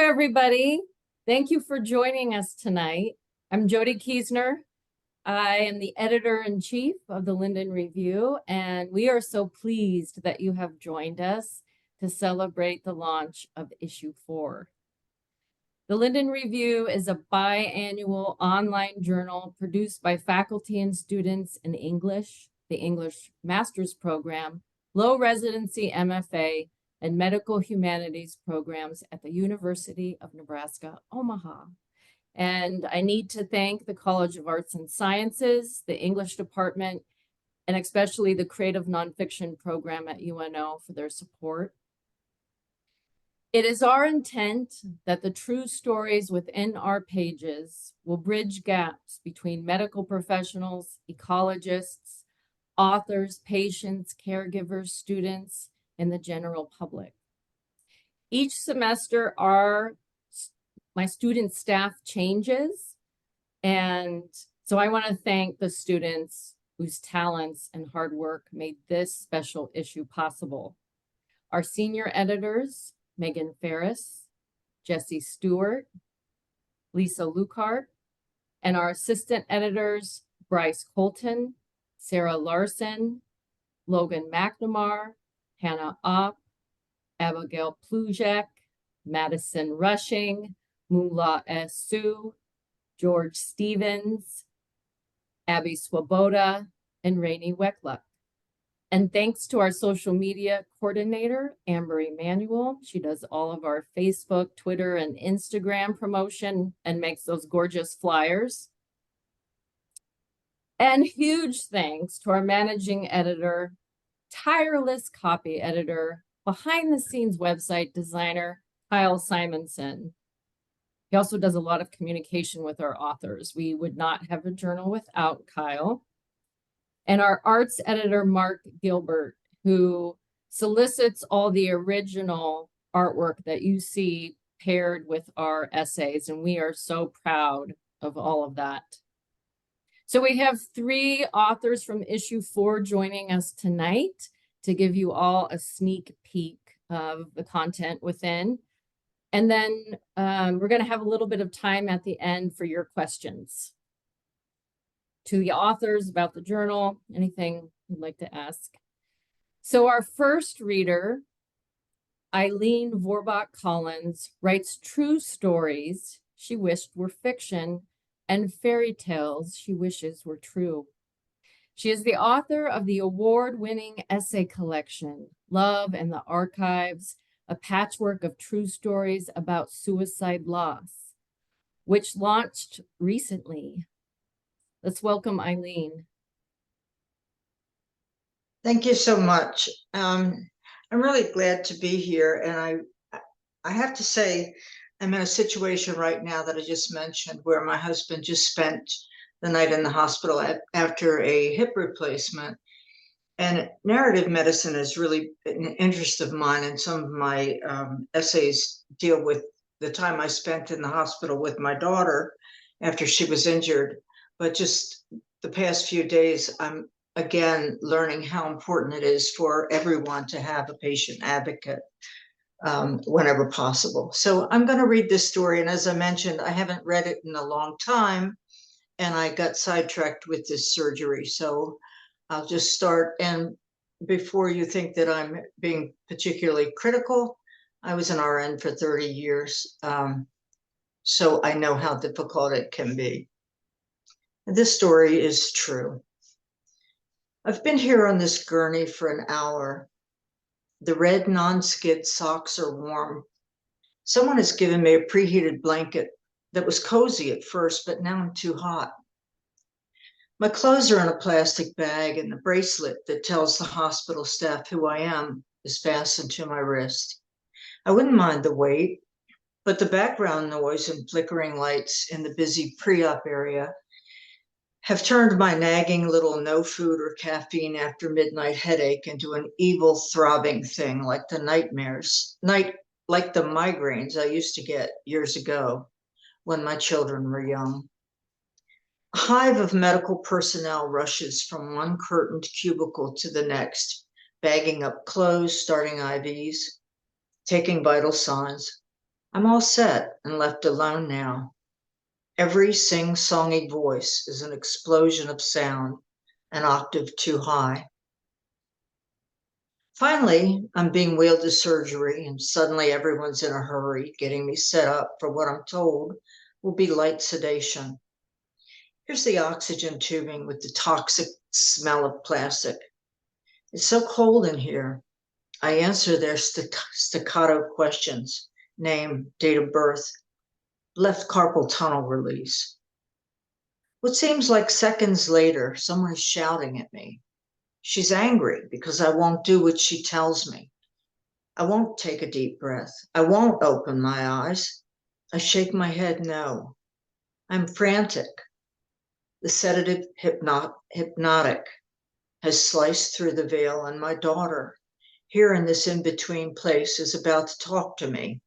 everybody. Thank you for joining us tonight. I'm Jody Kiesner. I am the editor-in-chief of the Linden Review, and we are so pleased that you have joined us to celebrate the launch of issue 4. The Linden Review is a biannual online journal produced by faculty and students in English, the English Master's Program, low residency MFA, and medical humanities programs at the University of Nebraska, Omaha. And I need to thank the College of Arts and Sciences, the English department, and especially the Creative Nonfiction program at UNO for their support. It is our intent that the true stories within our pages will bridge gaps between medical professionals, ecologists, authors, patients, caregivers, students, and the general public. Each semester, my student staff changes, and so I want to thank the students whose talents and hard work made this special issue possible. Our senior editors, Megan Ferris, Jessie Stewart, Lisa Lucart, and our assistant editors, Bryce Colton, Sarah Larson, Logan McNamara, Hannah Opp, Abigail Plujek, Madison Rushing, Mula S. Sue, George Stevens, Abby Swoboda, and Rainey Weckluck. And thanks to our social media coordinator, Amber Emanuel. She does all of our Facebook, Twitter, and Instagram promotion and makes those gorgeous flyers. And huge thanks to our managing editor, tireless copy editor, behind the scenes website designer, Kyle Simonson. He also does a lot of communication with our authors. We would not have a journal without Kyle. And our arts editor, Mark Gilbert, who solicits all the original artwork that you see paired with our essays. And we are so proud of all of that. So we have 3 authors from issue 4 joining us tonight to give you all a sneak peek of the content within. And then we're going to have a little bit of time at the end for your questions to the authors about the journal, anything you'd like to ask. So our first reader, Eileen Vorbach Collins, writes true stories she wished were fiction and fairy tales she wishes were true. She is the author of the award-winning essay collection, Love and the Archives, a patchwork of true stories about suicide loss, which launched recently. Let's welcome Eileen. Thank you so much. I'm really glad to be here, and I have to say, I'm in a situation right now that I just mentioned where my husband just spent the night in the hospital after a hip replacement. And narrative medicine is really an interest of mine, and some of my essays deal with the time I spent in the hospital with my daughter after she was injured. But just the past few days, I'm again learning how important it is for everyone to have a patient advocate whenever possible. So I'm going to read this story, and as I mentioned, I haven't read it in a long time, and I got sidetracked with this surgery. So I'll just start. And before you think that I'm being particularly critical, I was an RN for 30 years, so I know how difficult it can be. This story is true. I've been here on this gurney for an hour. The red non-skid socks are warm. Someone has given me a preheated blanket that was cozy at first, but now I'm too hot. My clothes are in a plastic bag, and the bracelet that tells the hospital staff who I am is fastened to my wrist. I wouldn't mind the weight, but the background noise and flickering lights in the busy pre-op area have turned my nagging little no food or caffeine after midnight headache into an evil throbbing thing like the like the migraines I used to get years ago when my children were young. A hive of medical personnel rushes from one curtained cubicle to the next, bagging up clothes, starting IVs, taking vital signs. I'm all set and left alone now. Every sing-songy voice is an explosion of sound, an octave too high. Finally, I'm being wheeled to surgery, and suddenly everyone's in a hurry, getting me set up for what I'm told will be light sedation. Here's the oxygen tubing with the toxic smell of plastic. It's so cold in here. I answer their staccato questions: name, date of birth, left carpal tunnel release. What seems like seconds later, someone is shouting at me. She's angry because I won't do what she tells me. I won't take a deep breath. I won't open my eyes. I shake my head no. I'm frantic. The sedative hypnotic has sliced through the veil, and my daughter, here in this in-between place, is about to talk to me.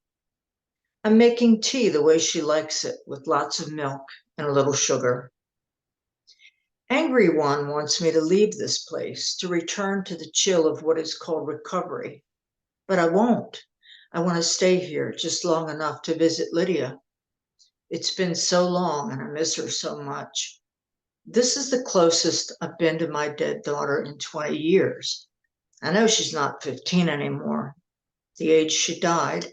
I'm making tea the way she likes it, with lots of milk and a little sugar. Angry One wants me to leave this place, to return to the chill of what is called recovery. But I won't. I want to stay here just long enough to visit Lydia. It's been so long and I miss her so much. This is the closest I've been to my dead daughter in 20 years. I know she's not 15 anymore, the age she died.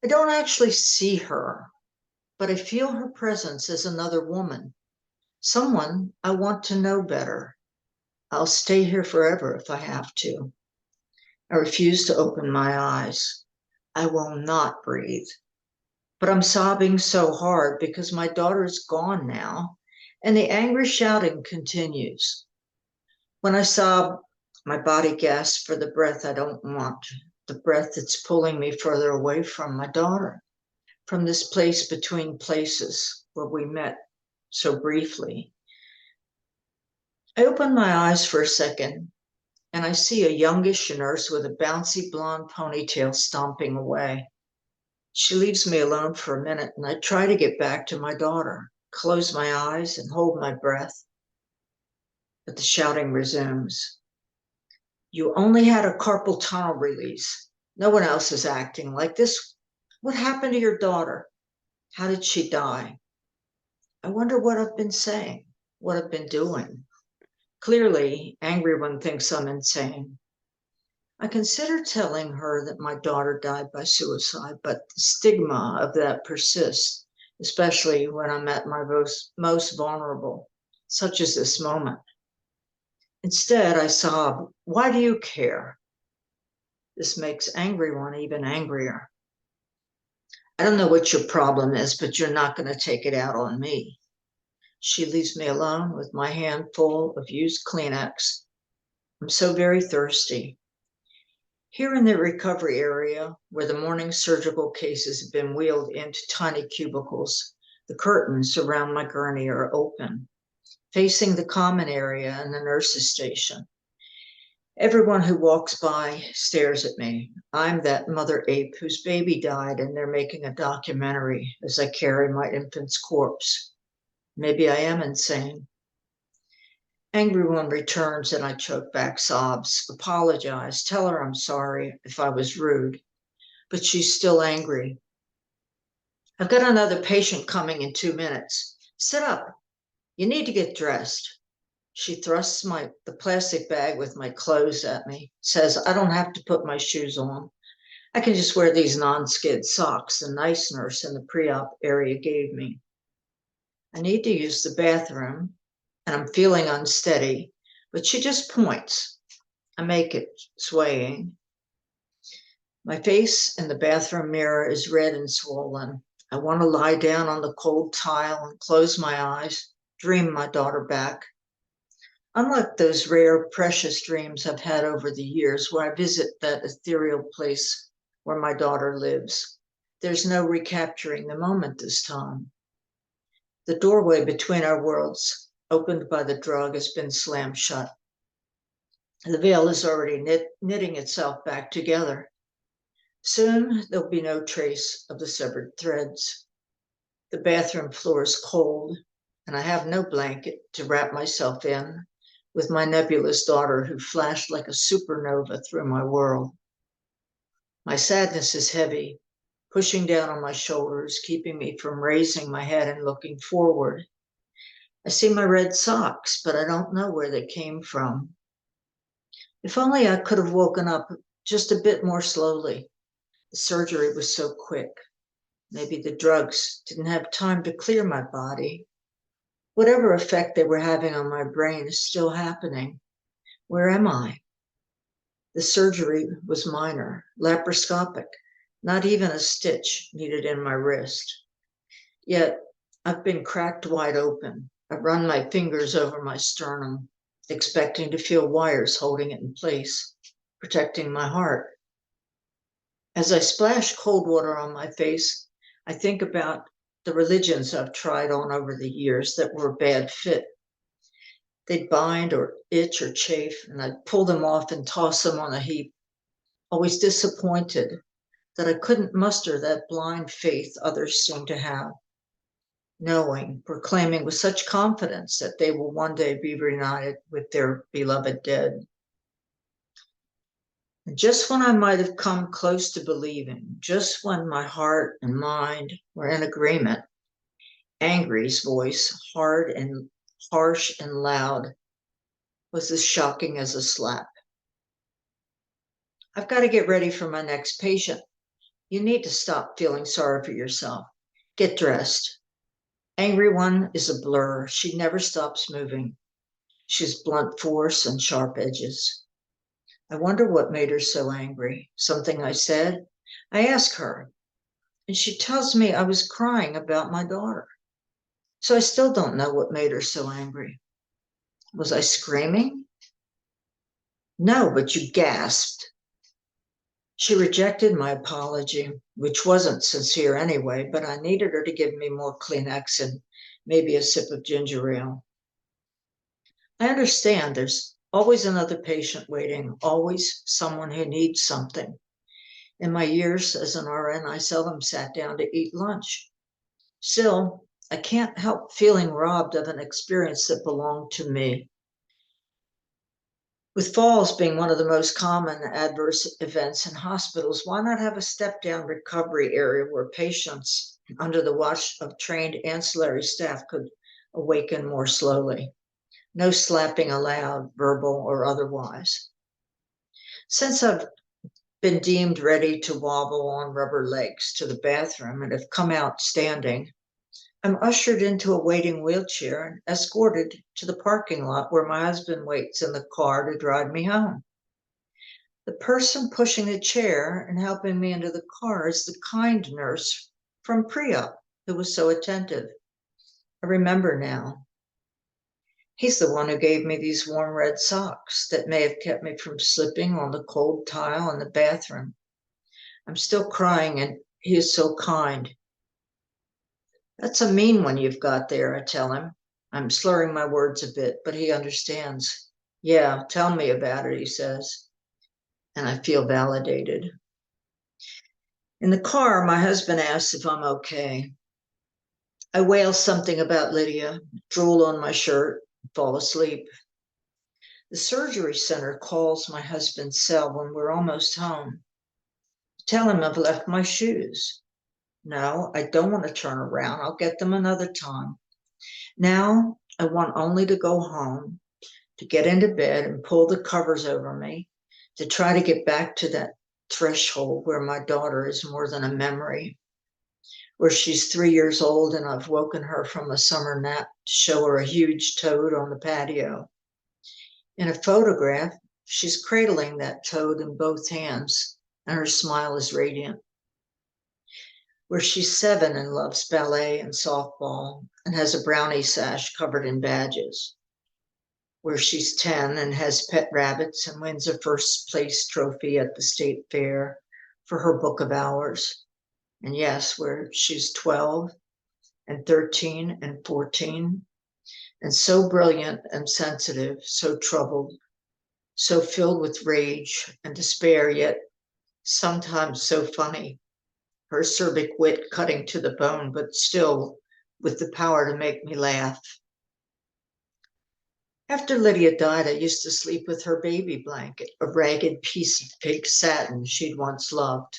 I don't actually see her, but I feel her presence as another woman, someone I want to know better. I'll stay here forever if I have to. I refuse to open my eyes. I will not breathe. But I'm sobbing so hard because my daughter's gone now, and the angry shouting continues. When I sob, my body gasps for the breath I don't want, the breath that's pulling me further away from my daughter, from this place between places where we met so briefly. I open my eyes for a second, and I see a youngish nurse with a bouncy blonde ponytail stomping away. She leaves me alone for a minute, and I try to get back to my daughter, close my eyes and hold my breath. But the shouting resumes. You only had a carpal tunnel release. No one else is acting like this. What happened to your daughter? How did she die? I wonder what I've been saying, what I've been doing. Clearly, Angry One thinks I'm insane. I consider telling her that my daughter died by suicide, but the stigma of that persists, especially when I'm at my most vulnerable, such as this moment. Instead, I sob, why do you care? This makes Angry One even angrier. I don't know what your problem is, but you're not going to take it out on me. She leaves me alone with my hand full of used Kleenex. I'm so very thirsty. Here in the recovery area, where the morning surgical cases have been wheeled into tiny cubicles, the curtains around my gurney are open, facing the common area and the nurse's station. Everyone who walks by stares at me. I'm that mother ape whose baby died, and they're making a documentary as I carry my infant's corpse. Maybe I am insane. Angry One returns and I choke back sobs, apologize, tell her I'm sorry if I was rude, but she's still angry. I've got another patient coming in 2 minutes. Sit up. You need to get dressed. She thrusts the plastic bag with my clothes at me, says I don't have to put my shoes on. I can just wear these non-skid socks the nice nurse in the pre-op area gave me. I need to use the bathroom, and I'm feeling unsteady, but she just points. I make it, swaying. My face in the bathroom mirror is red and swollen. I want to lie down on the cold tile and close my eyes, dream my daughter back. Unlike those rare, precious dreams I've had over the years where I visit that ethereal place where my daughter lives, there's no recapturing the moment this time. The doorway between our worlds, opened by the drug, has been slammed shut. The veil is already knitting itself back together. Soon there'll be no trace of the severed threads. The bathroom floor is cold, and I have no blanket to wrap myself in, with my nebulous daughter who flashed like a supernova through my world. My sadness is heavy. pushing down on my shoulders, keeping me from raising my head and looking forward. I see my red socks, but I don't know where they came from. If only I could have woken up just a bit more slowly. The surgery was so quick. Maybe the drugs didn't have time to clear my body. Whatever effect they were having on my brain is still happening. Where am I? The surgery was minor, laparoscopic, not even a stitch needed in my wrist. Yet I've been cracked wide open. I run my fingers over my sternum, expecting to feel wires holding it in place, protecting my heart. As I splash cold water on my face, I think about the religions I've tried on over the years that were a bad fit. They'd bind or itch or chafe, and I'd pull them off and toss them on a heap, always disappointed that I couldn't muster that blind faith others seem to have, knowing, proclaiming with such confidence that they will one day be reunited with their beloved dead. And just when I might have come close to believing, just when my heart and mind were in agreement, Angry's voice, hard and harsh and loud, was as shocking as a slap. I've got to get ready for my next patient. You need to stop feeling sorry for yourself. Get dressed. Angry One is a blur. She never stops moving. She's blunt force and sharp edges. I wonder what made her so angry. Something I said? I ask her, and she tells me I was crying about my daughter. So I still don't know what made her so angry. Was I screaming? No, but you gasped. She rejected my apology, which wasn't sincere anyway, but I needed her to give me more Kleenex and maybe a sip of ginger ale. I understand there's always another patient waiting, always someone who needs something. In my years as an RN, I seldom sat down to eat lunch. Still, I can't help feeling robbed of an experience that belonged to me. With falls being one of the most common adverse events in hospitals, why not have a step-down recovery area where patients, under the watch of trained ancillary staff, could awaken more slowly? No slapping allowed, verbal or otherwise. Since I've been deemed ready to wobble on rubber legs to the bathroom and have come out standing, I'm ushered into a waiting wheelchair and escorted to the parking lot where my husband waits in the car to drive me home. The person pushing the chair and helping me into the car is the kind nurse from pre-op who was so attentive. I remember now. He's the one who gave me these warm red socks that may have kept me from slipping on the cold tile in the bathroom. I'm still crying, and he is so kind. That's a mean one you've got there, I tell him. I'm slurring my words a bit, but he understands. Yeah, tell me about it, he says. And I feel validated. In the car, my husband asks if I'm okay. I wail something about Lydia, drool on my shirt, fall asleep. The surgery center calls my husband's cell when we're almost home. Tell him I've left my shoes. No, I don't want to turn around. I'll get them another time. Now I want only to go home, to get into bed and pull the covers over me, to try to get back to that threshold where my daughter is more than a memory, where she's 3 years old and I've woken her from a summer nap to show her a huge toad on the patio. In a photograph, she's cradling that toad in both hands, and her smile is radiant. Where she's 7 and loves ballet and softball and has a brownie sash covered in badges. Where she's 10 and has pet rabbits and wins a first place trophy at the state fair for her book of hours. And yes, where she's 12 and 13 and 14 and so brilliant and sensitive, so troubled, so filled with rage and despair, yet sometimes so funny. Her acerbic wit cutting to the bone, but still with the power to make me laugh. After Lydia died, I used to sleep with her baby blanket, a ragged piece of pink satin she'd once loved.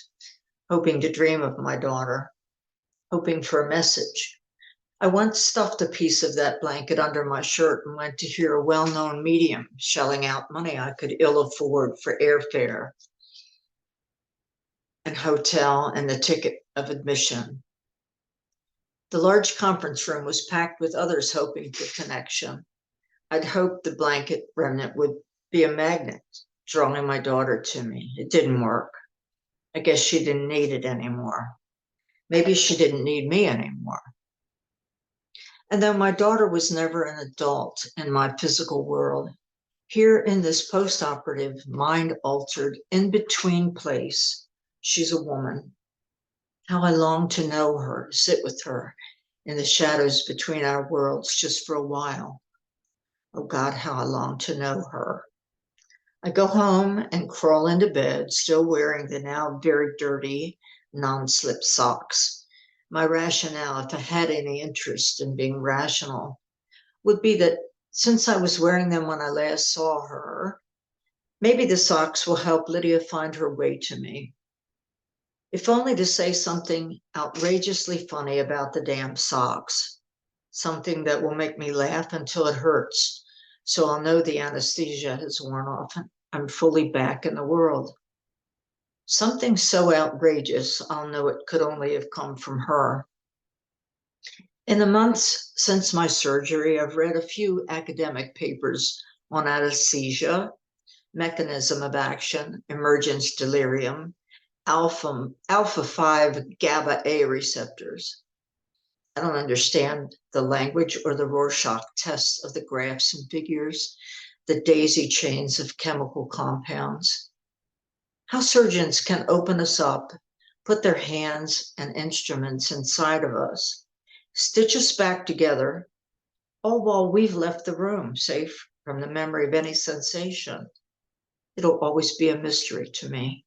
hoping to dream of my daughter, hoping for a message. I once stuffed a piece of that blanket under my shirt and went to hear a well-known medium shelling out money I could ill afford for airfare and hotel and the ticket of admission. The large conference room was packed with others hoping for connection. I'd hoped the blanket remnant would be a magnet, drawing my daughter to me. It didn't work. I guess she didn't need it anymore. Maybe she didn't need me anymore. And though my daughter was never an adult in my physical world, here in this post-operative, mind-altered, in-between place, she's a woman. How I long to know her, to sit with her in the shadows between our worlds just for a while. Oh God, how I long to know her. I go home and crawl into bed, still wearing the now very dirty non-slip socks. My rationale, if I had any interest in being rational, would be that since I was wearing them when I last saw her, maybe the socks will help Lydia find her way to me. If only to say something outrageously funny about the damn socks, something that will make me laugh until it hurts, so I'll know the anesthesia has worn off and I'm fully back in the world. Something so outrageous, I'll know it could only have come from her. In the months since my surgery, I've read a few academic papers on anesthesia, mechanism of action, emergence delirium, alpha 5 GABA A receptors. I don't understand the language or the Rorschach tests of the graphs and figures, the daisy chains of chemical compounds. How surgeons can open us up, put their hands and instruments inside of us, stitch us back together, all while we've left the room, safe from the memory of any sensation. It'll always be a mystery to me.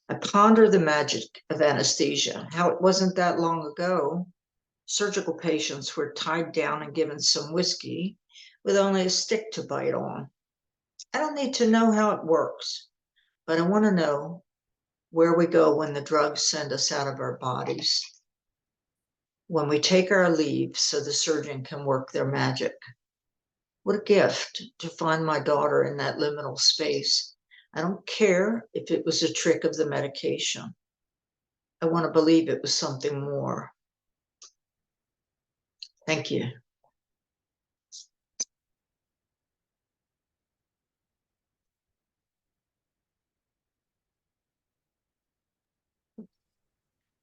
I ponder the magic of anesthesia, how it wasn't that long ago. Surgical patients were tied down and given some whiskey with only a stick to bite on. I don't need to know how it works, but I want to know where we go when the drugs send us out of our bodies, when we take our leave so the surgeon can work their magic. What a gift to find my daughter in that liminal space. I don't care if it was a trick of the medication. I want to believe it was something more. Thank you.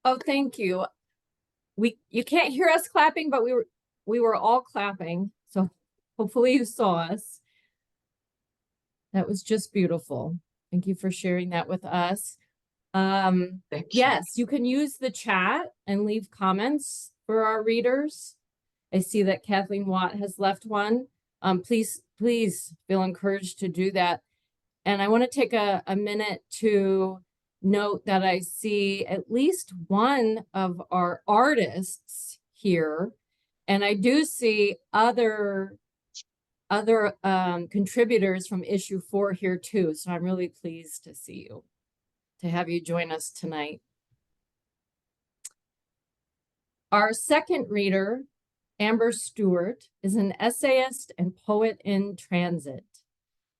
Oh, thank you. You can't hear us clapping, but we were all clapping. So hopefully you saw us. That was just beautiful. Thank you for sharing that with us. Yes, you can use the chat and leave comments for our readers. I see that Kathleen Watt has left one. Please feel encouraged to do that. And I want to take a minute to note that I see at least one of our artists here, and I do see other contributors from issue 4 here too. So I'm really pleased to see you, to have you join us tonight. Our second reader, Amber Stewart, is an essayist and poet in transit.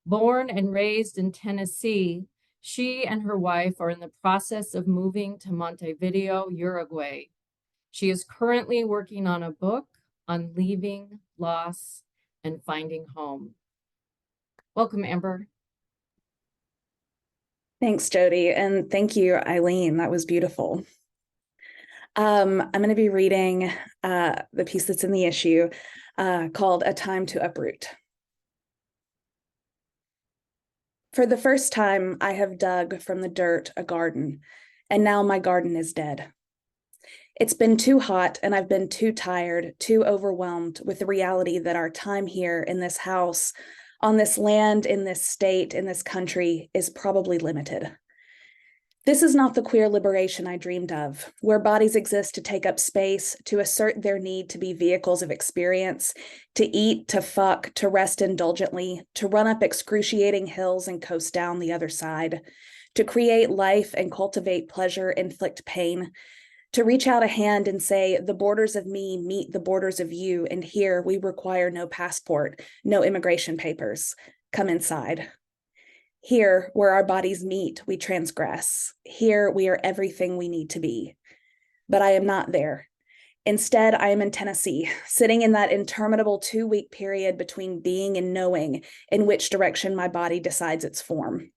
Born and raised in Tennessee, she and her wife are in the process of moving to Montevideo, Uruguay. She is currently working on a book on leaving, loss, and finding home. Welcome, Amber. Thanks, Jody, and thank you, Eileen. That was beautiful. I'm going to be reading the piece that's in the issue called A Time to Uproot. For the first time, I have dug from the dirt a garden, and now my garden is dead. It's been too hot, and I've been too tired, too overwhelmed with the reality that our time here in this house, on this land, in this state, in this country, is probably limited. This is not the queer liberation I dreamed of, where bodies exist to take up space, to assert their need to be vehicles of experience, to eat, to fuck, to rest indulgently, to run up excruciating hills and coast down the other side, to create life and cultivate pleasure, inflict pain, to reach out a hand and say, the borders of me meet the borders of you, and here we require no passport, no immigration papers. Come inside. Here, where our bodies meet, we transgress. Here, we are everything we need to be. But I am not there. Instead, I am in Tennessee, sitting in that interminable 2-week period between being and knowing in which direction my body decides its form.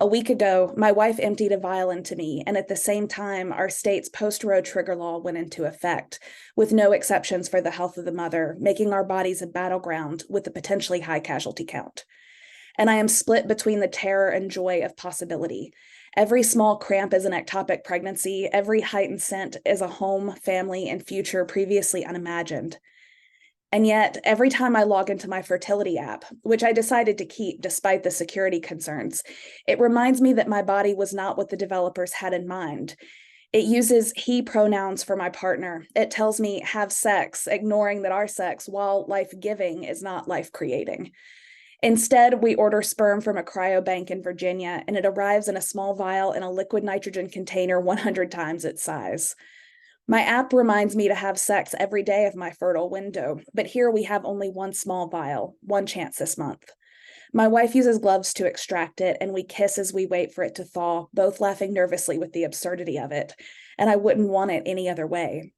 A week ago, my wife emptied a vial into me, and at the same time, our state's post-Roe trigger law went into effect, with no exceptions for the health of the mother, making our bodies a battleground with a potentially high casualty count. And I am split between the terror and joy of possibility. Every small cramp is an ectopic pregnancy. Every heightened scent is a home, family, and future previously unimagined. And yet, every time I log into my fertility app, which I decided to keep despite the security concerns, it reminds me that my body was not what the developers had in mind. It uses he pronouns for my partner. It tells me have sex, ignoring that our sex, while life-giving, is not life-creating. Instead, we order sperm from a cryobank in Virginia, and it arrives in a small vial in a liquid nitrogen container 100 times its size. My app reminds me to have sex every day of my fertile window, but here we have only one small vial, one chance this month. My wife uses gloves to extract it, and we kiss as we wait for it to thaw, both laughing nervously with the absurdity of it, and I wouldn't want it any other way.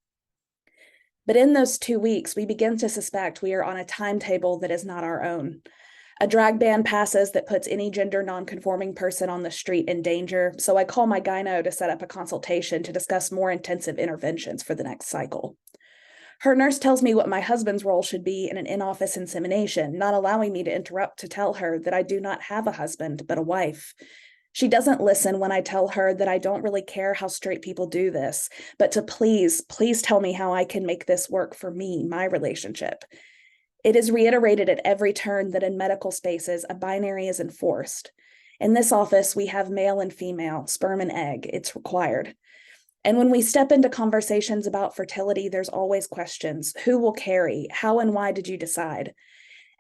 But in those 2 weeks, we begin to suspect we are on a timetable that is not our own. A drag ban passes that puts any gender nonconforming person on the street in danger, so I call my gyno to set up a consultation to discuss more intensive interventions for the next cycle. Her nurse tells me what my husband's role should be in an in-office insemination, not allowing me to interrupt to tell her that I do not have a husband, but a wife. She doesn't listen when I tell her that I don't really care how straight people do this, but to please tell me how I can make this work for me, my relationship. It is reiterated at every turn that in medical spaces, a binary is enforced. In this office, we have male and female, sperm and egg. It's required. And when we step into conversations about fertility, there's always questions. Who will carry? How and why did you decide?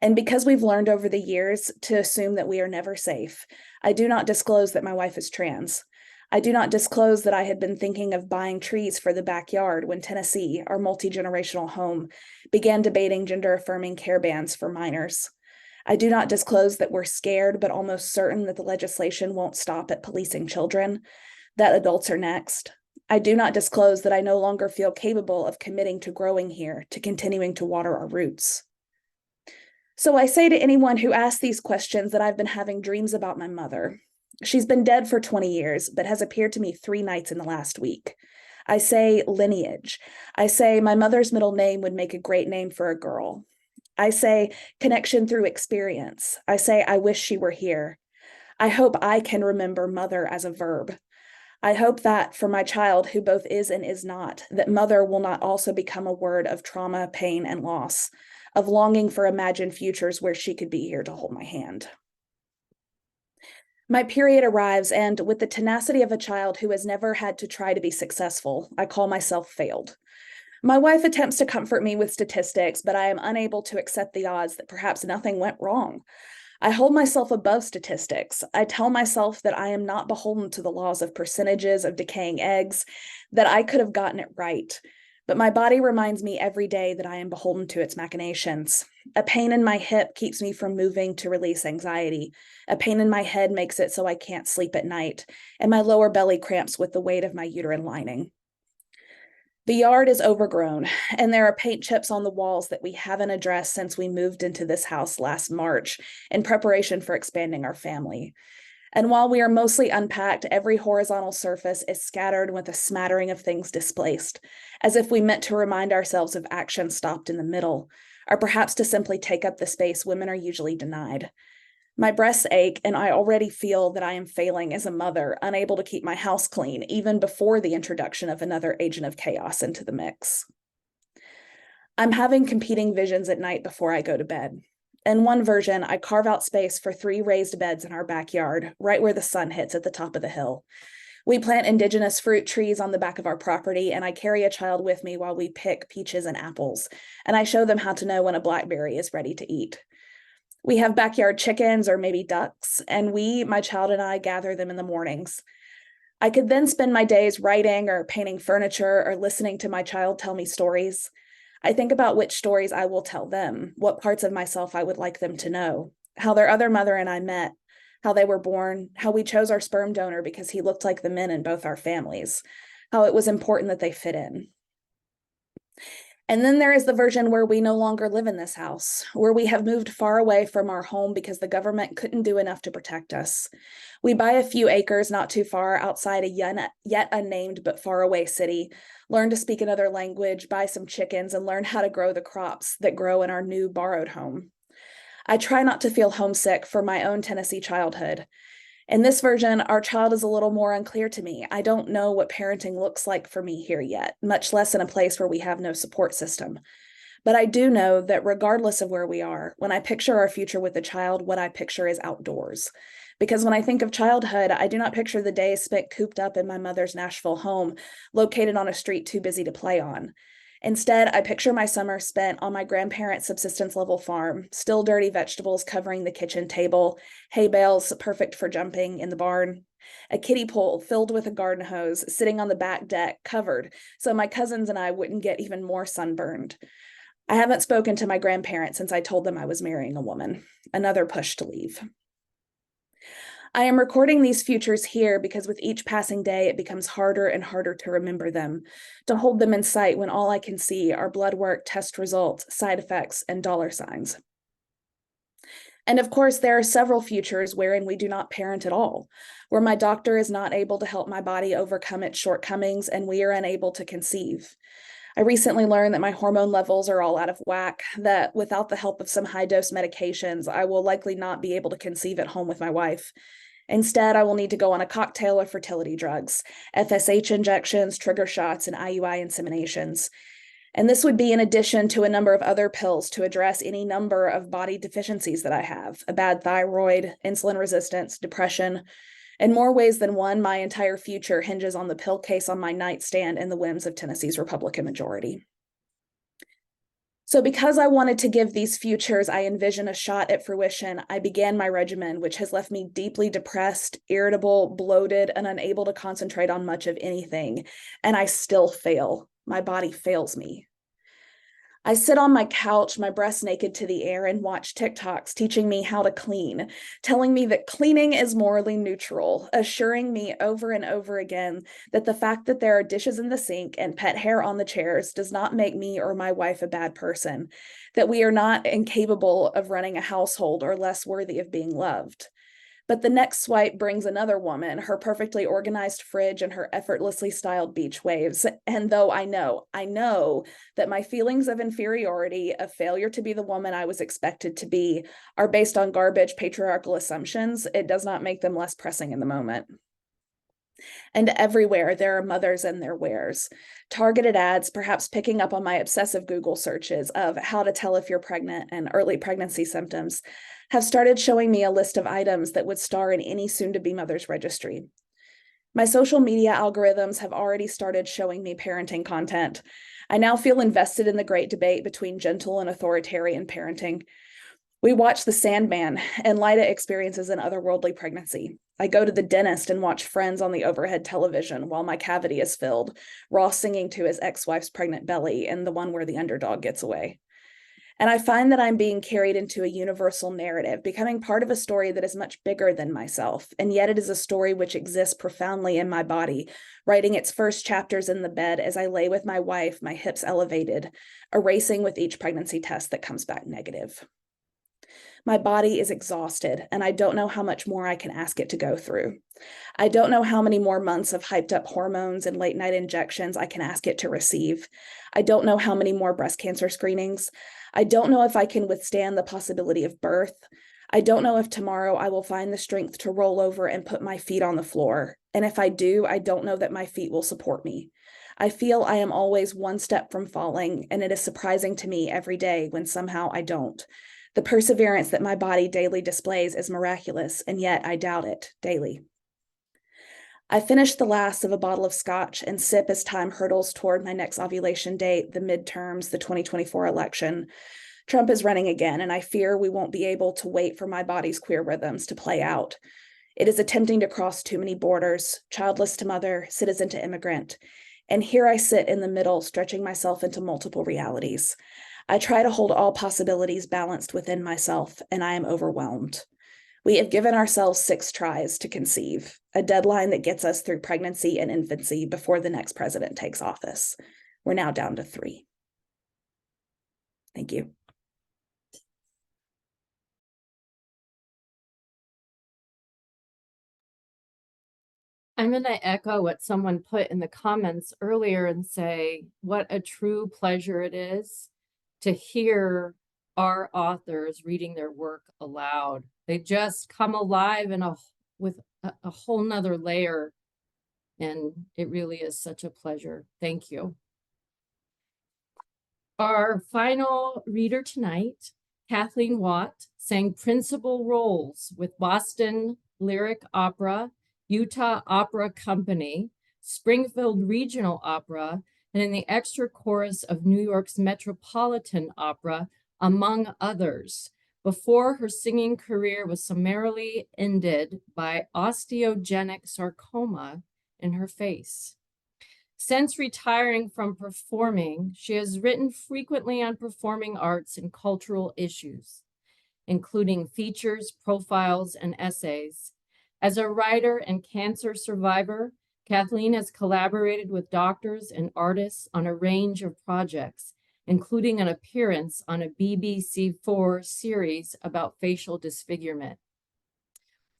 And because we've learned over the years to assume that we are never safe, I do not disclose that my wife is trans. I do not disclose that I had been thinking of buying trees for the backyard when Tennessee, our multi-generational home, began debating gender-affirming care bans for minors. I do not disclose that we're scared but almost certain that the legislation won't stop at policing children, that adults are next. I do not disclose that I no longer feel capable of committing to growing here, to continuing to water our roots. So I say to anyone who asks these questions that I've been having dreams about my mother. She's been dead for 20 years, but has appeared to me 3 nights in the last week. I say lineage. I say my mother's middle name would make a great name for a girl. I say connection through experience. I say I wish she were here. I hope I can remember mother as a verb. I hope that for my child, who both is and is not, that mother will not also become a word of trauma, pain, and loss, of longing for imagined futures where she could be here to hold my hand. My period arrives, and with the tenacity of a child who has never had to try to be successful, I call myself failed. My wife attempts to comfort me with statistics, but I am unable to accept the odds that perhaps nothing went wrong. I hold myself above statistics. I tell myself that I am not beholden to the laws of percentages of decaying eggs, that I could have gotten it right. But my body reminds me every day that I am beholden to its machinations. A pain in my hip keeps me from moving to release anxiety. A pain in my head makes it so I can't sleep at night, and my lower belly cramps with the weight of my uterine lining. The yard is overgrown, and there are paint chips on the walls that we haven't addressed since we moved into this house last March in preparation for expanding our family. And while we are mostly unpacked, every horizontal surface is scattered with a smattering of things displaced, as if we meant to remind ourselves of action stopped in the middle, or perhaps to simply take up the space women are usually denied. My breasts ache, and I already feel that I am failing as a mother, unable to keep my house clean, even before the introduction of another agent of chaos into the mix. I'm having competing visions at night before I go to bed. In one version, I carve out space for 3 raised beds in our backyard, right where the sun hits at the top of the hill. We plant indigenous fruit trees on the back of our property, and I carry a child with me while we pick peaches and apples, and I show them how to know when a blackberry is ready to eat. We have backyard chickens or maybe ducks, and my child and I, gather them in the mornings. I could then spend my days writing or painting furniture or listening to my child tell me stories. I think about which stories I will tell them, what parts of myself I would like them to know, how their other mother and I met, how they were born, how we chose our sperm donor because he looked like the men in both our families, how it was important that they fit in. And then there is the version where we no longer live in this house, where we have moved far away from our home because the government couldn't do enough to protect us. We buy a few acres not too far outside a yet unnamed but far away city, learn to speak another language, buy some chickens, and learn how to grow the crops that grow in our new borrowed home. I try not to feel homesick for my own Tennessee childhood. In this version, our child is a little more unclear to me. I don't know what parenting looks like for me here yet, much less in a place where we have no support system. But I do know that regardless of where we are, when I picture our future with a child, what I picture is outdoors. Because when I think of childhood, I do not picture the days spent cooped up in my mother's Nashville home, located on a street too busy to play on. Instead, I picture my summer spent on my grandparents' subsistence level farm, still dirty vegetables covering the kitchen table, hay bales perfect for jumping in the barn, a kiddie pool filled with a garden hose sitting on the back deck covered so my cousins and I wouldn't get even more sunburned. I haven't spoken to my grandparents since I told them I was marrying a woman. Another push to leave. I am recording these futures here because with each passing day, it becomes harder and harder to remember them, to hold them in sight when all I can see are blood work, test results, side effects, and dollar signs. And of course, there are several futures wherein we do not parent at all, where my doctor is not able to help my body overcome its shortcomings and we are unable to conceive. I recently learned that my hormone levels are all out of whack, that without the help of some high-dose medications, I will likely not be able to conceive at home with my wife. Instead, I will need to go on a cocktail of fertility drugs, FSH injections, trigger shots, and IUI inseminations. And this would be in addition to a number of other pills to address any number of body deficiencies that I have, a bad thyroid, insulin resistance, depression. In more ways than one, my entire future hinges on the pill case on my nightstand and the whims of Tennessee's Republican majority. So because I wanted to give these futures I envision a shot at fruition, I began my regimen, which has left me deeply depressed, irritable, bloated, and unable to concentrate on much of anything. And I still fail. My body fails me. I sit on my couch, my breast naked to the air, and watch TikToks teaching me how to clean, telling me that cleaning is morally neutral, assuring me over and over again that the fact that there are dishes in the sink and pet hair on the chairs does not make me or my wife a bad person, that we are not incapable of running a household or less worthy of being loved. But the next swipe brings another woman, her perfectly organized fridge and her effortlessly styled beach waves. And though I know that my feelings of inferiority, of failure to be the woman I was expected to be, are based on garbage patriarchal assumptions, it does not make them less pressing in the moment. And everywhere there are mothers and their wares. Targeted ads, perhaps picking up on my obsessive Google searches of how to tell if you're pregnant and early pregnancy symptoms, have started showing me a list of items that would star in any soon-to-be mother's registry. My social media algorithms have already started showing me parenting content. I now feel invested in the great debate between gentle and authoritarian parenting. We watch The Sandman and Lida experiences an otherworldly pregnancy. I go to the dentist and watch Friends on the overhead television while my cavity is filled, Ross singing to his ex-wife's pregnant belly and the one where the underdog gets away. And I find that I'm being carried into a universal narrative, becoming part of a story that is much bigger than myself. And yet it is a story which exists profoundly in my body, writing its first chapters in the bed as I lay with my wife, my hips elevated, erasing with each pregnancy test that comes back negative. My body is exhausted, and I don't know how much more I can ask it to go through. I don't know how many more months of hyped up hormones and late night injections I can ask it to receive. I don't know how many more breast cancer screenings. I don't know if I can withstand the possibility of birth. I don't know if tomorrow I will find the strength to roll over and put my feet on the floor. And if I do, I don't know that my feet will support me. I feel I am always one step from falling, and it is surprising to me every day when somehow I don't. The perseverance that my body daily displays is miraculous, and yet I doubt it daily. I finish the last of a bottle of scotch and sip as time hurtles toward my next ovulation date, the midterms, the 2024 election. Trump is running again, and I fear we won't be able to wait for my body's queer rhythms to play out. It is attempting to cross too many borders, childless to mother, citizen to immigrant. And here I sit in the middle, stretching myself into multiple realities. I try to hold all possibilities balanced within myself, and I am overwhelmed. We have given ourselves 6 tries to conceive, a deadline that gets us through pregnancy and infancy before the next president takes office. We're now down to 3. Thank you. I'm going to echo what someone put in the comments earlier and say what a true pleasure it is to hear our authors reading their work aloud. They just come alive with a whole nother layer, and it really is such a pleasure. Thank you. Our final reader tonight, Kathleen Watt, sang principal roles with Boston Lyric Opera, Utah Opera Company, Springfield Regional Opera, and in the extra chorus of New York's Metropolitan Opera, among others, before her singing career was summarily ended by osteogenic sarcoma in her face. Since retiring from performing, she has written frequently on performing arts and cultural issues, including features, profiles, and essays. As a writer and cancer survivor, Kathleen has collaborated with doctors and artists on a range of projects, including an appearance on a BBC4 series about facial disfigurement.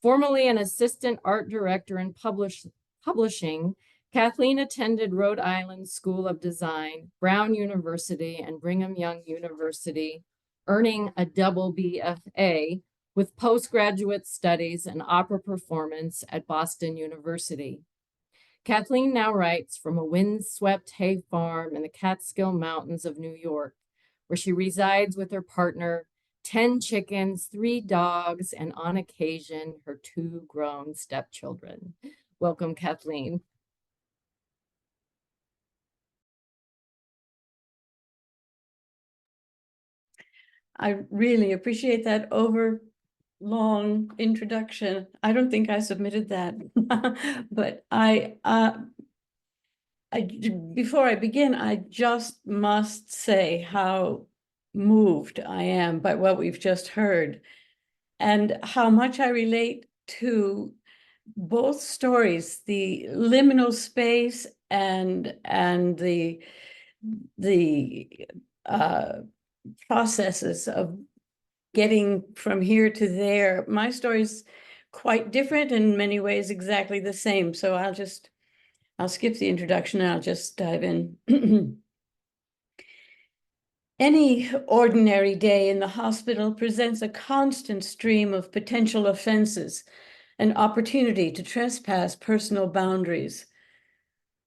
Formerly an assistant art director in publishing, Kathleen attended Rhode Island School of Design, Brown University, and Brigham Young University, earning a double BFA with postgraduate studies and opera performance at Boston University. Kathleen now writes from a windswept hay farm in the Catskill Mountains of New York, where she resides with her partner, 10 chickens, 3 dogs, and on occasion, her 2 grown stepchildren. Welcome, Kathleen. I really appreciate that long introduction. I don't think I submitted that, but before I begin, I just must say how moved I am by what we've just heard and how much I relate to both stories, the liminal space and the processes of getting from here to there. My story's quite different, in many ways exactly the same. So I'll skip the introduction and I'll just dive in. Any ordinary day in the hospital presents a constant stream of potential offenses, an opportunity to trespass personal boundaries.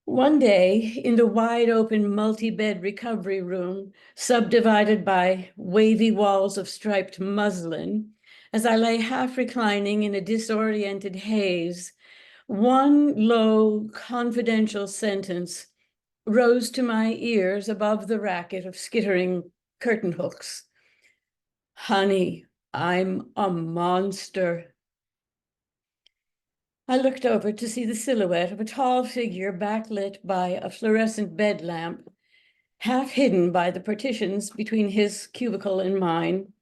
One day, in the wide-open multi-bed recovery room, subdivided by wavy walls of striped muslin, as I lay half reclining in a disoriented haze, one low, confidential sentence rose to my ears above the racket of skittering curtain hooks. "Honey, I'm a monster." I looked over to see the silhouette of a tall figure backlit by a fluorescent bed lamp, half hidden by the partitions between his cubicle and mine.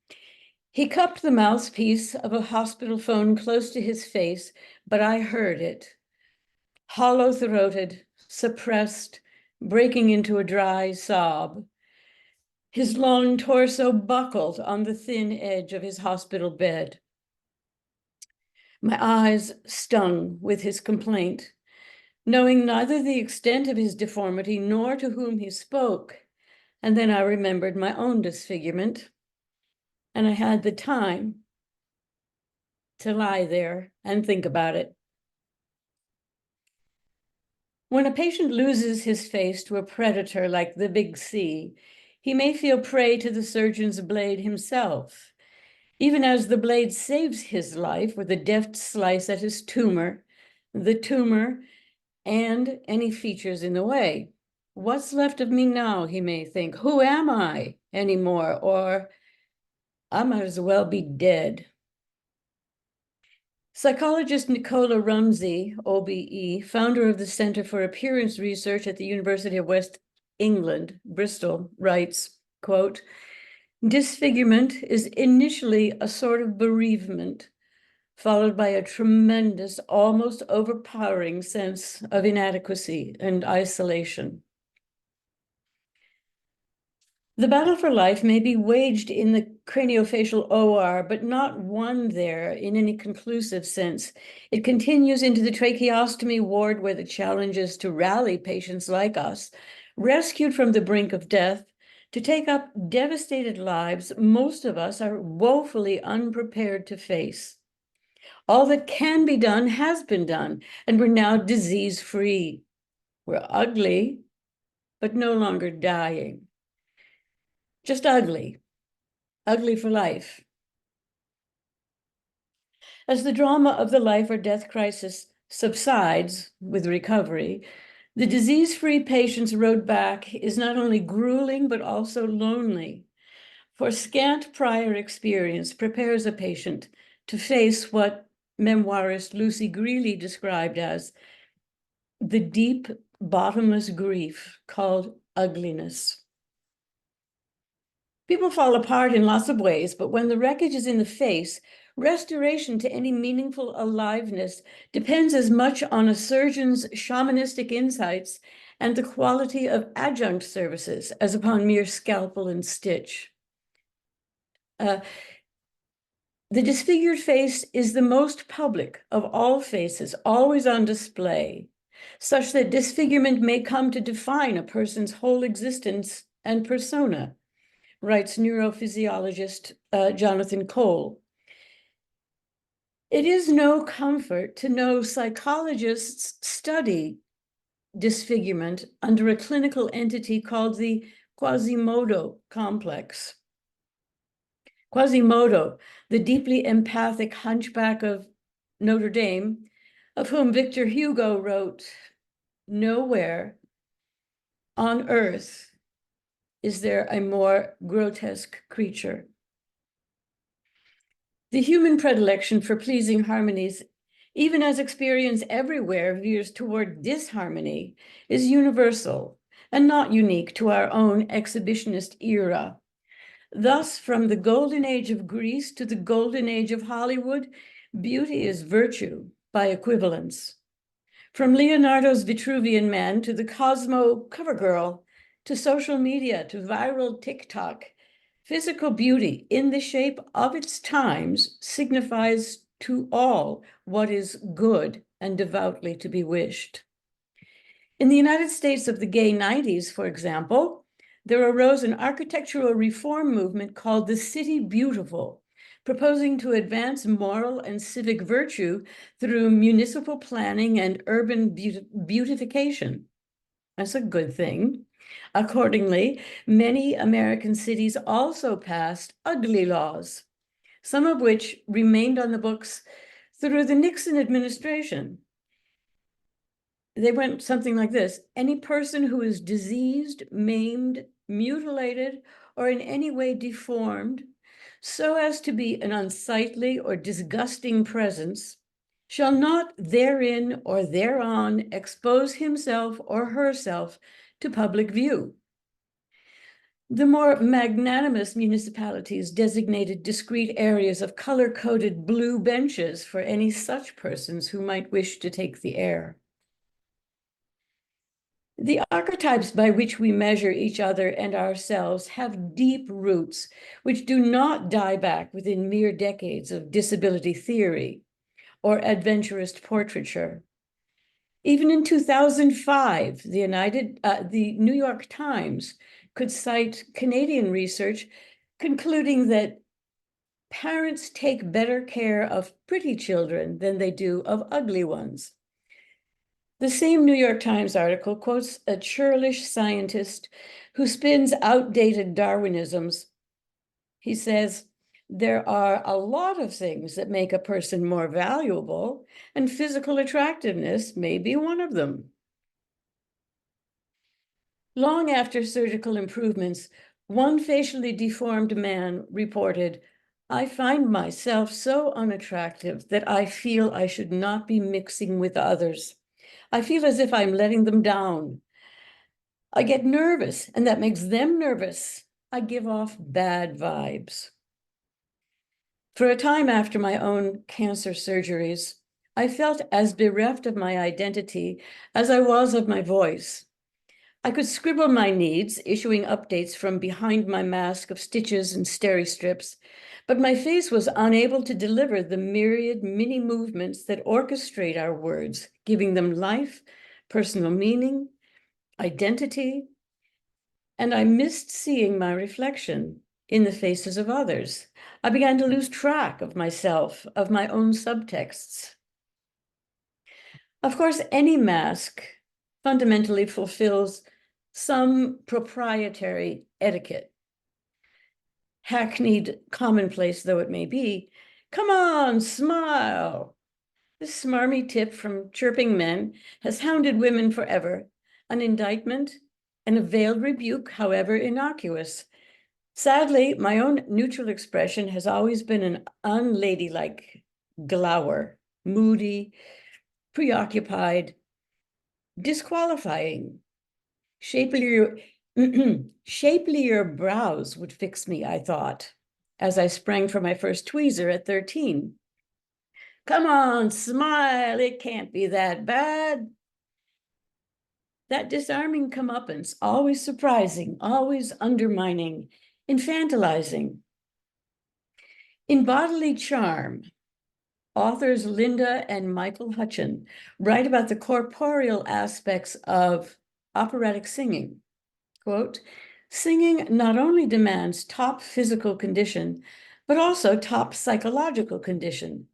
He cupped the mouthpiece of a hospital phone close to his face, but I heard it. Hollow-throated, suppressed, breaking into a dry sob. His long torso buckled on the thin edge of his hospital bed. My eyes stung with his complaint, knowing neither the extent of his deformity nor to whom he spoke. And then I remembered my own disfigurement, and I had the time to lie there and think about it. When a patient loses his face to a predator like the Big C, he may feel prey to the surgeon's blade himself, even as the blade saves his life with a deft slice at his tumor, the tumor, and any features in the way. What's left of me now, he may think. Who am I anymore? Or I might as well be dead. Psychologist Nicola Rumsey, OBE, founder of the Center for Appearance Research at the University of West England, Bristol, writes, quote, "Disfigurement is initially a sort of bereavement, followed by a tremendous, almost overpowering sense of inadequacy and isolation." The battle for life may be waged in the craniofacial OR, but not won there in any conclusive sense. It continues into the tracheostomy ward, where the challenge is to rally patients like us, rescued from the brink of death, to take up devastated lives most of us are woefully unprepared to face. All that can be done has been done, and we're now disease-free. We're ugly, but no longer dying. Just ugly for life. As the drama of the life or death crisis subsides with recovery, the disease-free patient's road back is not only grueling, but also lonely. For scant prior experience prepares a patient to face what memoirist Lucy Greeley described as the deep, bottomless grief called ugliness. People fall apart in lots of ways, but when the wreckage is in the face, restoration to any meaningful aliveness depends as much on a surgeon's shamanistic insights and the quality of adjunct services as upon mere scalpel and stitch. The disfigured face is the most public of all faces, always on display, such that disfigurement may come to define a person's whole existence and persona, writes neurophysiologist Jonathan Cole. It is no comfort to know psychologists study disfigurement under a clinical entity called the Quasimodo complex. Quasimodo, the deeply empathic hunchback of Notre Dame, of whom Victor Hugo wrote, "Nowhere on earth is there a more grotesque creature." The human predilection for pleasing harmonies, even as experience everywhere veers toward disharmony, is universal and not unique to our own exhibitionist era. Thus, from the golden age of Greece to the golden age of Hollywood, beauty is virtue by equivalence. From Leonardo's Vitruvian Man to the Cosmo cover girl, to social media, to viral TikTok, physical beauty in the shape of its times signifies to all what is good and devoutly to be wished. In the United States of the gay 90s, for example, there arose an architectural reform movement called the City Beautiful, proposing to advance moral and civic virtue through municipal planning and urban beautification. That's a good thing. Accordingly, many American cities also passed ugly laws, some of which remained on the books through the Nixon administration. They went something like this: any person who is diseased, maimed, mutilated, or in any way deformed, so as to be an unsightly or disgusting presence, shall not therein or thereon expose himself or herself to public view. The more magnanimous municipalities designated discrete areas of color-coded blue benches for any such persons who might wish to take the air. The archetypes by which we measure each other and ourselves have deep roots, which do not die back within mere decades of disability theory or adventurist portraiture. Even in 2005, the New York Times could cite Canadian research concluding that parents take better care of pretty children than they do of ugly ones. The same New York Times article quotes a churlish scientist who spins outdated Darwinisms. He says, "There are a lot of things that make a person more valuable, and physical attractiveness may be one of them." Long after surgical improvements, one facially deformed man reported, I find myself so unattractive that I feel I should not be mixing with others. I feel as if I'm letting them down. I get nervous, and that makes them nervous. I give off bad vibes. For a time after my own cancer surgeries, I felt as bereft of my identity as I was of my voice. I could scribble my needs, issuing updates from behind my mask of stitches and steri-strips, but my face was unable to deliver the myriad mini movements that orchestrate our words, giving them life, personal meaning, identity, and I missed seeing my reflection in the faces of others. I began to lose track of myself, of my own subtexts. Of course, any mask fundamentally fulfills some proprietary etiquette. Hackneyed commonplace though it may be, come on, smile. This smarmy tip from chirping men has hounded women forever, an indictment and a veiled rebuke, however innocuous. Sadly, my own neutral expression has always been an unladylike glower, moody, preoccupied, disqualifying. Shapelier brows would fix me, I thought, as I sprang for my first tweezer at 13. Come on, smile, it can't be that bad. That disarming comeuppance, always surprising, always undermining, infantilizing. In Bodily Charm, authors Linda and Michael Hutchin write about the corporeal aspects of operatic singing. Quote, singing not only demands top physical condition, but also top psychological condition.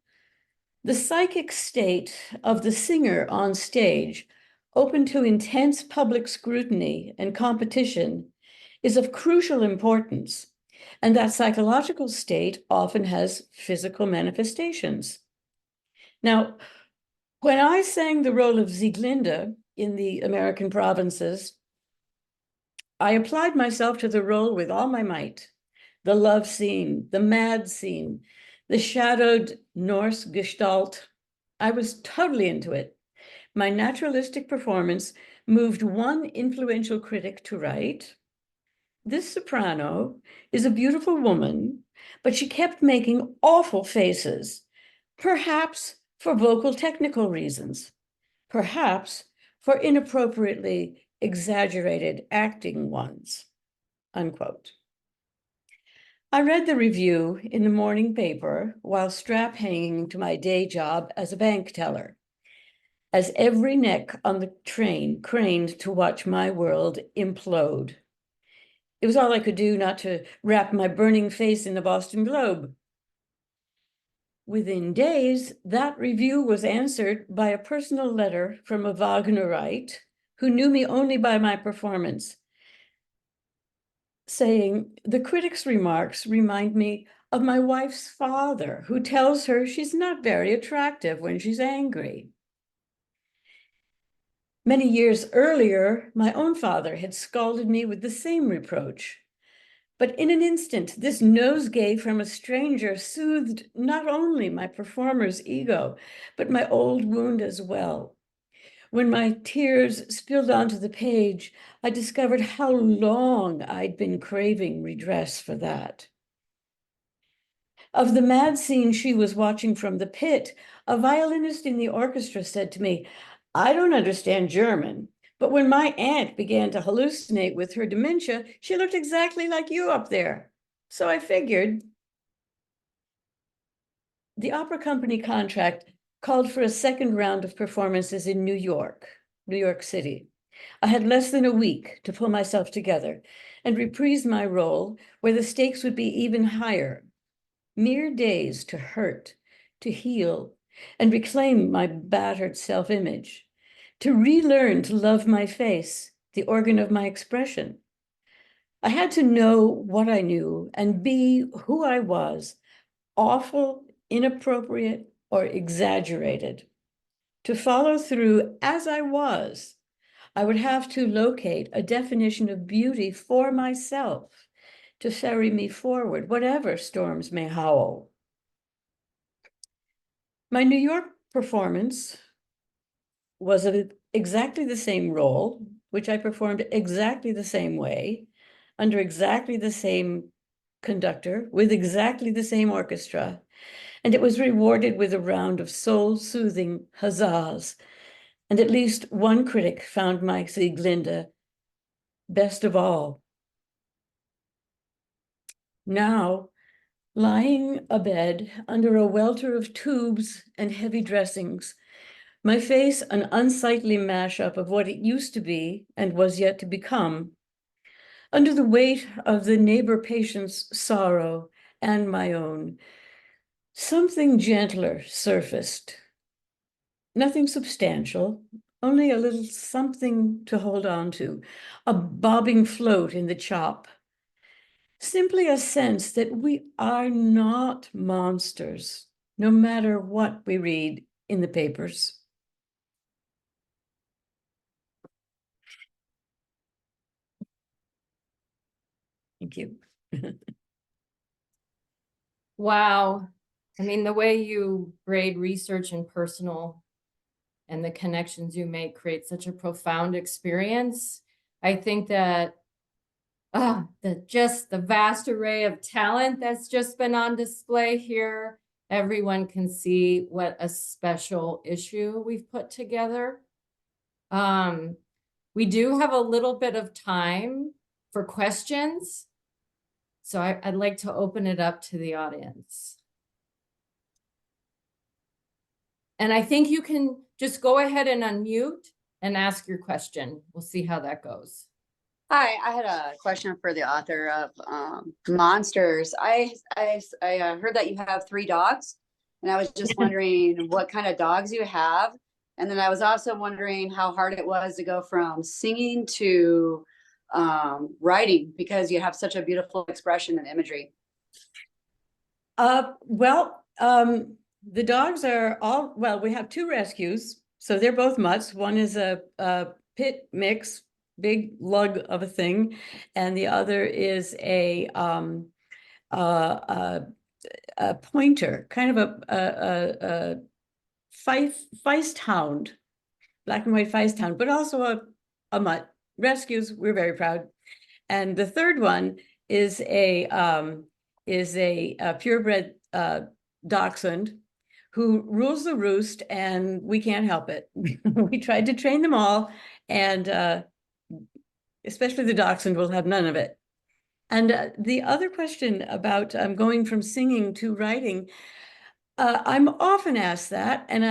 The psychic state of the singer on stage, open to intense public scrutiny and competition, is of crucial importance, and that psychological state often has physical manifestations. Now, when I sang the role of Sieglinde in the American provinces, I applied myself to the role with all my might. The love scene, the mad scene, the shadowed Norse gestalt. I was totally into it. My naturalistic performance moved one influential critic to write, this soprano is a beautiful woman, but she kept making awful faces, perhaps for vocal technical reasons, perhaps for inappropriately exaggerated acting ones, unquote. I read the review in the morning paper while strap hanging to my day job as a bank teller, as every neck on the train craned to watch my world implode. It was all I could do not to wrap my burning face in the Boston Globe. Within days, that review was answered by a personal letter from a Wagnerite who knew me only by my performance, saying, the critic's remarks remind me of my wife's father, who tells her she's not very attractive when she's angry. Many years earlier, my own father had scalded me with the same reproach. But in an instant, this nosegay from a stranger soothed not only my performer's ego, but my old wound as well. When my tears spilled onto the page, I discovered how long I'd been craving redress for that. Of the mad scene she was watching from the pit, a violinist in the orchestra said to me, I don't understand German, but when my aunt began to hallucinate with her dementia, she looked exactly like you up there. So I figured. The opera company contract called for a second round of performances in New York City. I had less than a week to pull myself together and reprise my role where the stakes would be even higher. Mere days to hurt, to heal, and reclaim my battered self-image, to relearn to love my face, the organ of my expression. I had to know what I knew and be who I was, awful, inappropriate, or exaggerated. To follow through as I was, I would have to locate a definition of beauty for myself, to ferry me forward, whatever storms may howl. My New York performance was of exactly the same role, which I performed exactly the same way, under exactly the same conductor, with exactly the same orchestra, and it was rewarded with a round of soul-soothing huzzas. And at least one critic found my Sieglinde best of all. Now, lying abed under a welter of tubes and heavy dressings, my face an unsightly mashup of what it used to be and was yet to become, under the weight of the neighbor patient's sorrow and my own, something gentler surfaced. Nothing substantial, only a little something to hold on to, a bobbing float in the chop. Simply a sense that we are not monsters, no matter what we read in the papers. Thank you. Wow. I mean, the way you grade research and personal and the connections you make create such a profound experience. I think that the vast array of talent that's just been on display here, everyone can see what a special issue we've put together. We do have a little bit of time for questions. So I'd like to open it up to the audience. And I think you can just go ahead and unmute and ask your question. We'll see how that goes. Hi, I had a question for the author of Monsters. I heard that you have 3 dogs, and I was just wondering what kind of dogs you have. And then I was also wondering how hard it was to go from singing to writing, because you have such a beautiful expression and imagery. The dogs are all, well, we have 2 rescues, so they're both mutts. One is a pit mix, big lug of a thing, and the other is a pointer, kind of a feist hound, black and white feist hound, but also a mutt. Rescues, we're very proud. And the third one is a purebred dachshund who rules the roost, and we can't help it. We tried to train them all, and especially the dachshund will have none of it. And the other question about going from singing to writing, I'm often asked that, and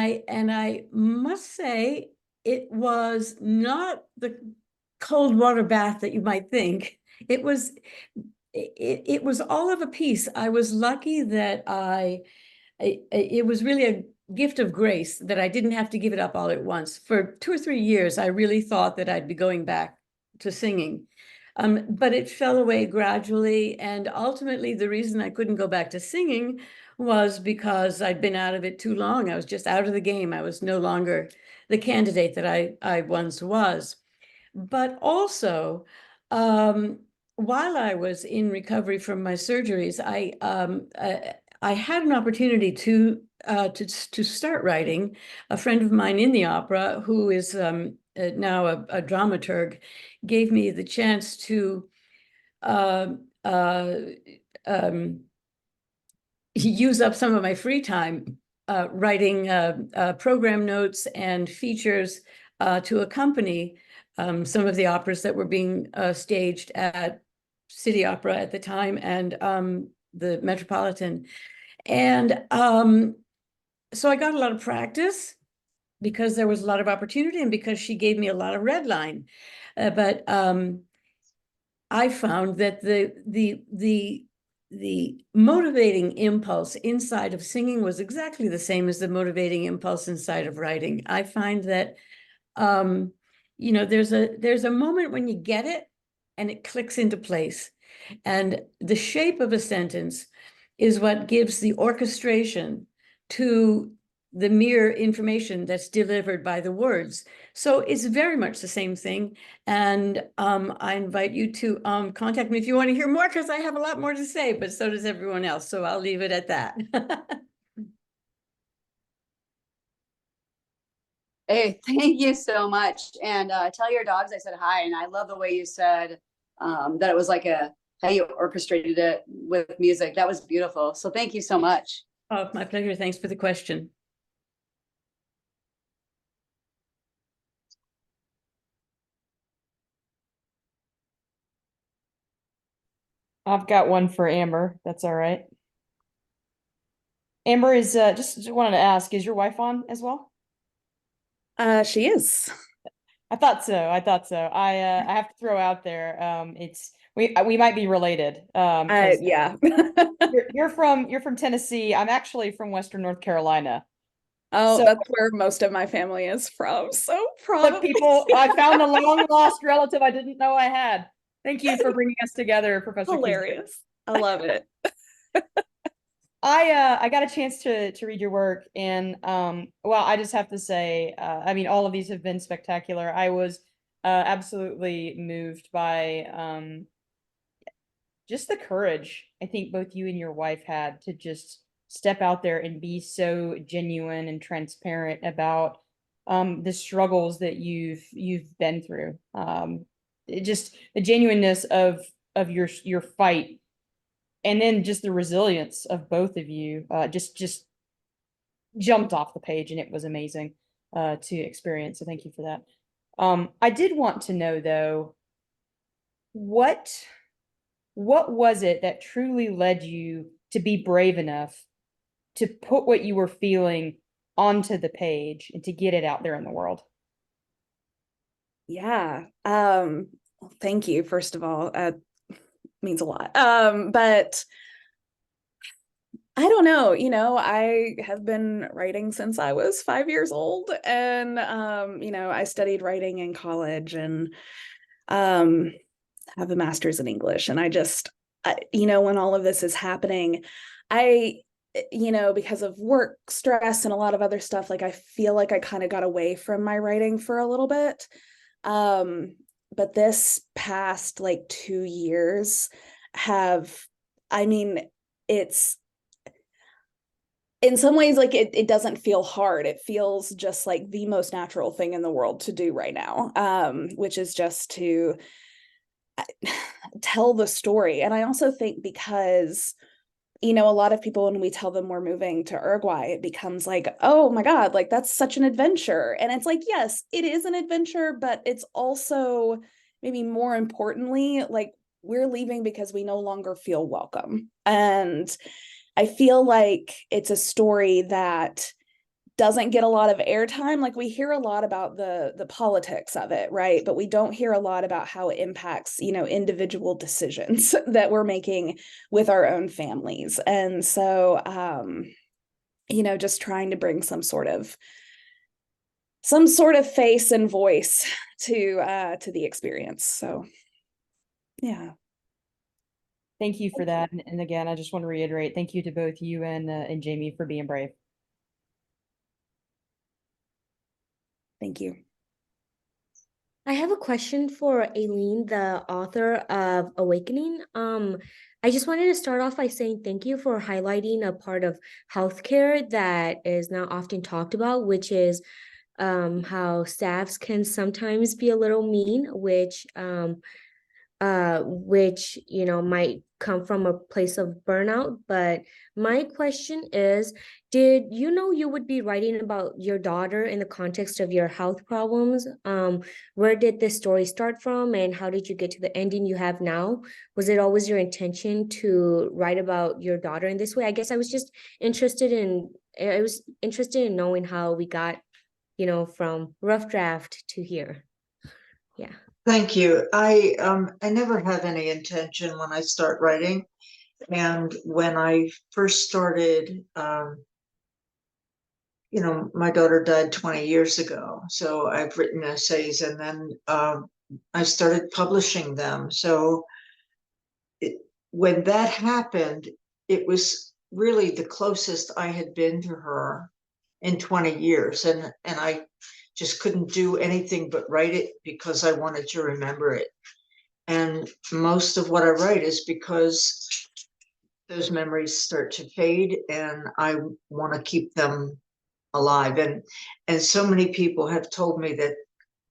I must say it was not the cold water bath that you might think. It was all of a piece. I was lucky that it was really a gift of grace that I didn't have to give it up all at once. For 2 or 3 years, I really thought that I'd be going back to singing. But it fell away gradually. And ultimately, the reason I couldn't go back to singing was because I'd been out of it too long. I was just out of the game. I was no longer the candidate that I once was. But also, while I was in recovery from my surgeries, I had an opportunity to start writing. A friend of mine in the opera, who is now a dramaturg, gave me the chance to use up some of my free time writing program notes and features to accompany some of the operas that were being staged at City Opera at the time and the Metropolitan. And so I got a lot of practice because there was a lot of opportunity and because she gave me a lot of red line. But I found that the motivating impulse inside of singing was exactly the same as the motivating impulse inside of writing. I find that you know, there's a moment when you get it and it clicks into place. And the shape of a sentence is what gives the orchestration to the mere information that's delivered by the words. So it's very much the same thing. And I invite you to contact me if you want to hear more, because I have a lot more to say, but so does everyone else. So I'll leave it at that. Hey, thank you so much. And tell your dogs I said hi. And I love the way you said that it was like how you orchestrated it with music. That was beautiful. So thank you so much. Oh, my pleasure. Thanks for the question. I've got one for Amber. That's all right. Amber is just wanted to ask, is your wife on as well? She is. I thought so. I have to throw out there. We might be related. 'Cause Yeah. you're from Tennessee. I'm actually from Western North Carolina. Oh, So- that's where most of my family is from. So But probably. I found a long lost relative I didn't know I had. Thank you for bringing us together, Professor Keesner. Hilarious. I love it. I got a chance to read your work, and well, I just have to say, I mean, all of these have been spectacular. I was absolutely moved by just the courage I think both you and your wife had to just step out there and be so genuine and transparent about the struggles that you've been through. Just the genuineness of your fight, and then just the resilience of both of you just jumped off the page, and it was amazing to experience. So thank you for that. I did want to know though, what was it that truly led you to be brave enough to put what you were feeling onto the page and to get it out there in the world? Yeah. Thank you, first of all. Means a lot. But I don't know, I have been writing since I was 5 years old, and I studied writing in college, and have a master's in English. And when all of this is happening, because of work stress and a lot of other stuff, like I feel like I kind of got away from my writing for a little bit. But this past like 2 years it's in some ways like it doesn't feel hard. It feels just like the most natural thing in the world to do right now, which is just to tell the story. And I also think because a lot of people, when we tell them we're moving to Uruguay, it becomes like, oh my God, like that's such an adventure. And it's like, yes, it is an adventure, but it's also maybe more importantly, like we're leaving because we no longer feel welcome. And I feel like it's a story that doesn't get a lot of airtime. Like we hear a lot about the politics of it, right? But we don't hear a lot about how it impacts, individual decisions that we're making with our own families. And so, just trying to bring some sort of face and voice to the experience. So, yeah. Thank you for that. And again, I just want to reiterate, thank you to both you and Jamie for being brave. Thank you. I have a question for Eileen, the author of Awakening. I just wanted to start off by saying thank you for highlighting a part of healthcare that is not often talked about, which is how staffs can sometimes be a little mean, which might come from a place of burnout. But my question is, did you know you would be writing about your daughter in the context of your health problems? Where did this story start from, and how did you get to the ending you have now? Was it always your intention to write about your daughter in this way? I guess I was interested in knowing how we got, from rough draft to here. Yeah. Thank you. I never have any intention when I start writing. And when I first started, my daughter died 20 years ago. So I've written essays, and then I started publishing them. So when that happened, it was really the closest I had been to her. in 20 years. And I just couldn't do anything but write it because I wanted to remember it. And most of what I write is because those memories start to fade and I want to keep them alive. And so many people have told me that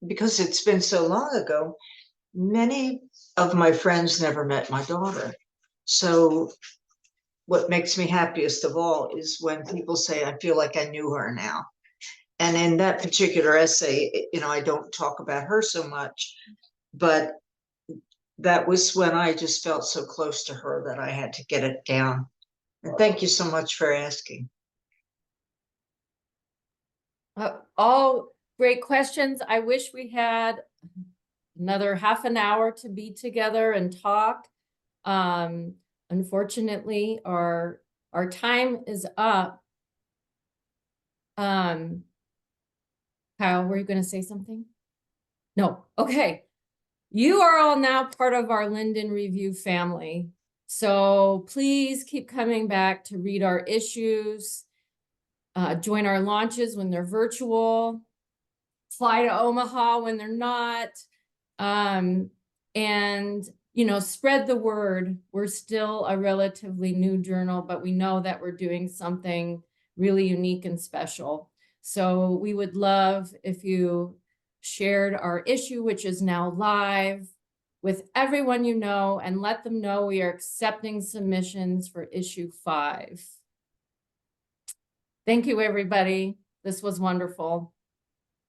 because it's been so long ago, many of my friends never met my daughter. So what makes me happiest of all is when people say, I feel like I knew her now. And in that particular essay, you know, I don't talk about her so much, but that was when I just felt so close to her that I had to get it down. And thank you so much for asking. All great questions. I wish we had another half an hour to be together and talk. Unfortunately, our time is up. Kyle, were you going to say something? No. Okay. You are all now part of our Linden Review family. So please keep coming back to read our issues, join our launches when they're virtual, fly to Omaha when they're not, and, you know, spread the word. We're still a relatively new journal, but we know that we're doing something really unique and special. So we would love if you shared our issue, which is now live, with everyone you know, and let them know we are accepting submissions for issue 5. Thank you, everybody. This was wonderful.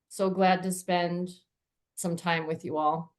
So glad to spend some time with you all.